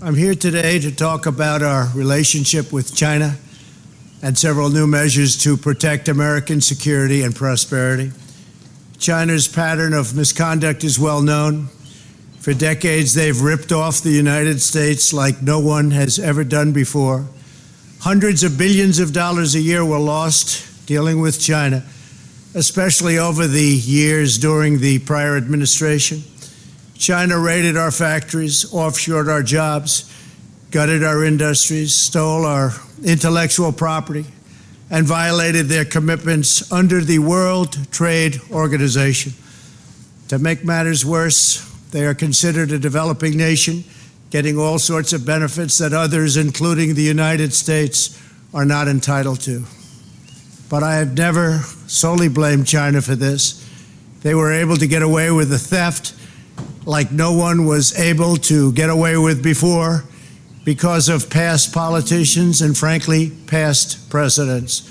I'm here today to talk about our relationship with China and several new measures to protect American security and prosperity. China's pattern of misconduct is well known. For decades, they've ripped off the United States like no one has ever done before. Hundreds of billions of dollars a year were lost dealing with China, especially over the years during the prior administration. China raided our factories, offshored our jobs, gutted our industries, stole our intellectual property, and violated their commitments under the World Trade Organization. To make matters worse, they are considered a developing nation, getting all sorts of benefits that others, including the United States, are not entitled to. But I have never solely blamed China for this. They were able to get away with the theft like no one was able to get away with before because of past politicians and, frankly, past presidents.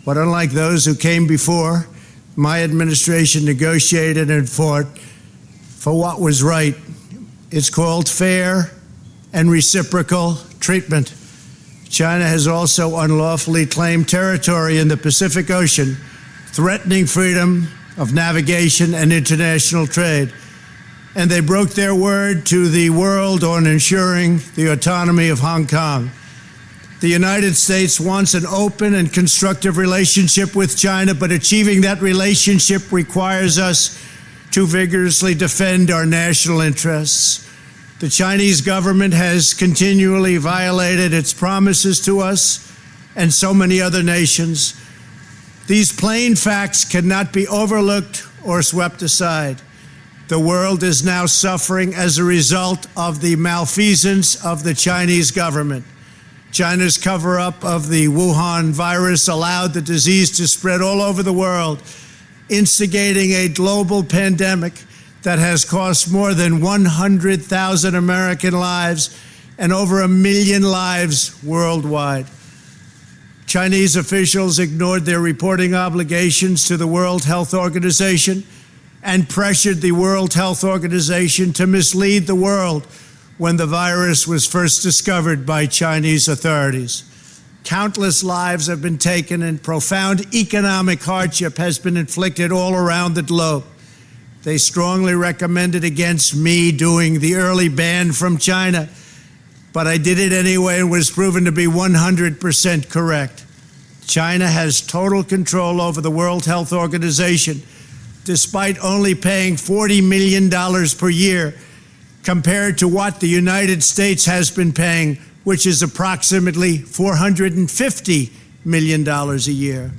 But unlike those who came before, my administration negotiated and fought for what was right. It's called fair and reciprocal treatment. China has also unlawfully claimed territory in the Pacific Ocean, threatening freedom of navigation and international trade. And they broke their word to the world on ensuring the autonomy of Hong Kong. The United States wants an open and constructive relationship with China, but achieving that relationship requires us to vigorously defend our national interests. The Chinese government has continually violated its promises to us and so many other nations. These plain facts cannot be overlooked or swept aside. The world is now suffering as a result of the malfeasance of the Chinese government. China's cover-up of the Wuhan virus allowed the disease to spread all over the world, instigating a global pandemic that has cost more than 100,000 American lives and over 1 million lives worldwide. Chinese officials ignored their reporting obligations to the World Health Organization and pressured the World Health Organization to mislead the world when the virus was first discovered by Chinese authorities. Countless lives have been taken and profound economic hardship has been inflicted all around the globe. They strongly recommended against me doing the early ban from China, but I did it anyway and was proven to be 100% correct. China has total control over the World Health Organization, despite only paying $40 million per year compared to what the United States has been paying, which is approximately $450 million a year.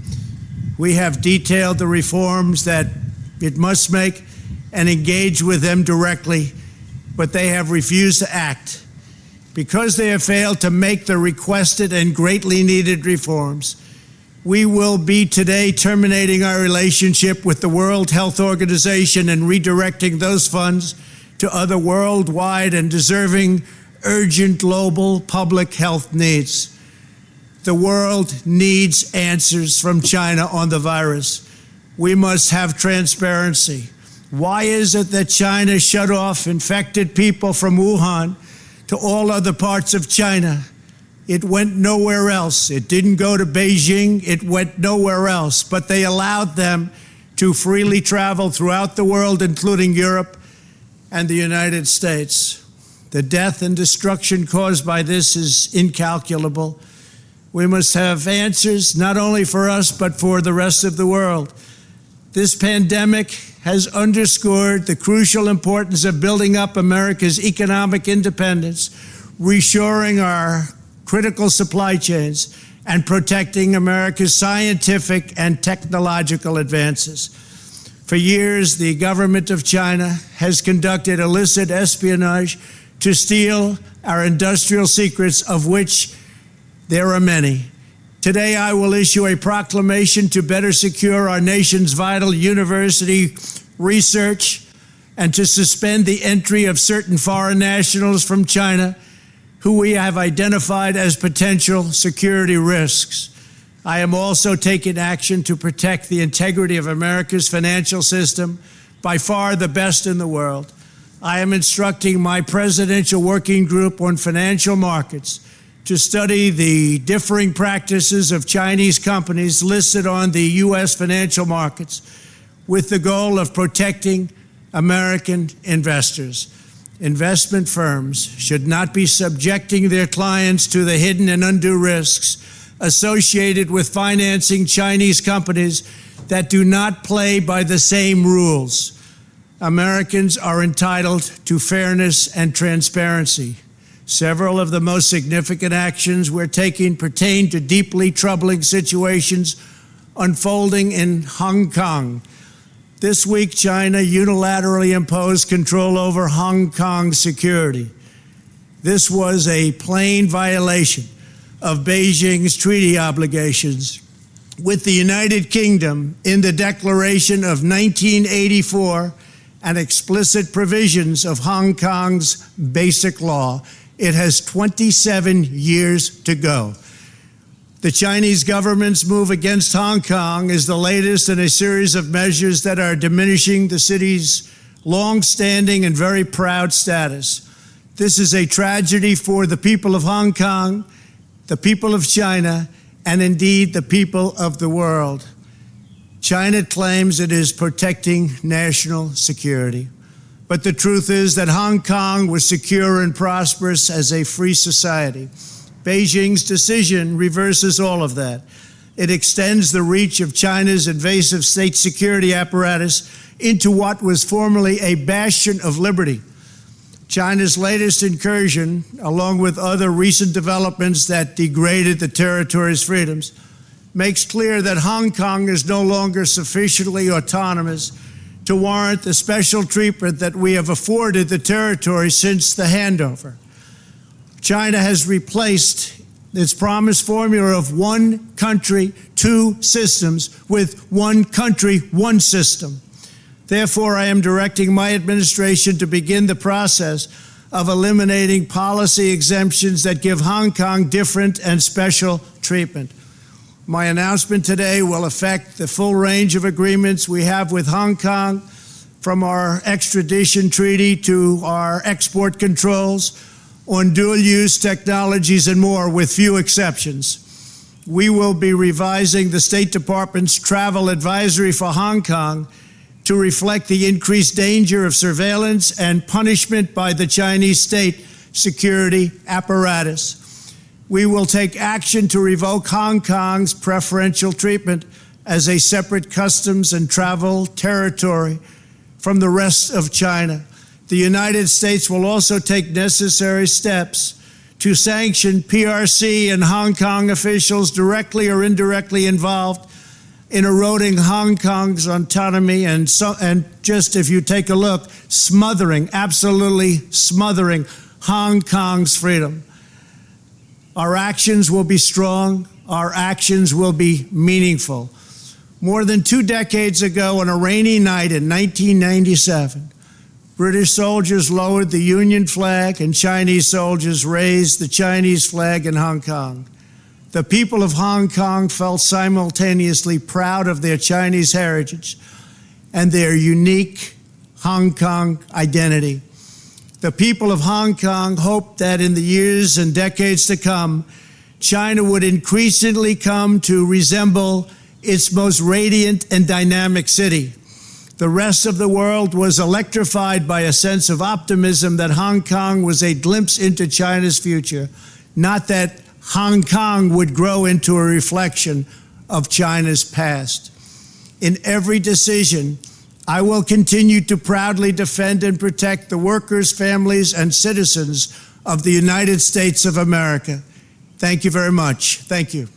We have detailed the reforms that it must make and engage with them directly, but they have refused to act. Because they have failed to make the requested and greatly needed reforms, we will be today terminating our relationship with the World Health Organization and redirecting those funds to other worldwide and deserving urgent global public health needs. The world needs answers from China on the virus. We must have transparency. Why is it that China shut off infected people from Wuhan to all other parts of China? It went nowhere else. It didn't go to Beijing. It went nowhere else. But they allowed them to freely travel throughout the world, including Europe and the United States. The death and destruction caused by this is incalculable. We must have answers, not only for us, but for the rest of the world. This pandemic has underscored the crucial importance of building up America's economic independence, reshoring our critical supply chains, and protecting America's scientific and technological advances. For years, the government of China has conducted illicit espionage to steal our industrial secrets, of which there are many. Today, I will issue a proclamation to better secure our nation's vital university research and to suspend the entry of certain foreign nationals from China who we have identified as potential security risks. I am also taking action to protect the integrity of America's financial system, by far the best in the world. I am instructing my Presidential Working Group on Financial Markets to study the differing practices of Chinese companies listed on the U.S. financial markets with the goal of protecting American investors. Investment firms should not be subjecting their clients to the hidden and undue risks associated with financing Chinese companies that do not play by the same rules. Americans are entitled to fairness and transparency. Several of the most significant actions we're taking pertain to deeply troubling situations unfolding in Hong Kong. This week, China unilaterally imposed control over Hong Kong's security. This was a plain violation of Beijing's treaty obligations with the United Kingdom in the Declaration of 1984 and explicit provisions of Hong Kong's Basic Law. It has 27 years to go. The Chinese government's move against Hong Kong is the latest in a series of measures that are diminishing the city's long-standing and very proud status. This is a tragedy for the people of Hong Kong, the people of China, and indeed the people of the world. China claims it is protecting national security. But the truth is that Hong Kong was secure and prosperous as a free society. Beijing's decision reverses all of that. It extends the reach of China's invasive state security apparatus into what was formerly a bastion of liberty. China's latest incursion, along with other recent developments that degraded the territory's freedoms, makes clear that Hong Kong is no longer sufficiently autonomous to warrant the special treatment that we have afforded the territory since the handover. China has replaced its promised formula of one country, two systems with one country, one system. Therefore, I am directing my administration to begin the process of eliminating policy exemptions that give Hong Kong different and special treatment. My announcement today will affect the full range of agreements we have with Hong Kong, from our extradition treaty to our export controls on dual-use technologies and more, with few exceptions. We will be revising the State Department's travel advisory for Hong Kong to reflect the increased danger of surveillance and punishment by the Chinese state security apparatus. We will take action to revoke Hong Kong's preferential treatment as a separate customs and travel territory from the rest of China. The United States will also take necessary steps to sanction PRC and Hong Kong officials directly or indirectly involved in eroding Hong Kong's autonomy and just, if you take a look, absolutely smothering Hong Kong's freedom. Our actions will be strong. Our actions will be meaningful. More than 2 decades ago, on a rainy night in 1997, British soldiers lowered the Union flag and Chinese soldiers raised the Chinese flag in Hong Kong. The people of Hong Kong felt simultaneously proud of their Chinese heritage and their unique Hong Kong identity. The people of Hong Kong hoped that in the years and decades to come, China would increasingly come to resemble its most radiant and dynamic city. The rest of the world was electrified by a sense of optimism that Hong Kong was a glimpse into China's future, not that Hong Kong would grow into a reflection of China's past. In every decision, I will continue to proudly defend and protect the workers, families, and citizens of the United States of America. Thank you very much. Thank you.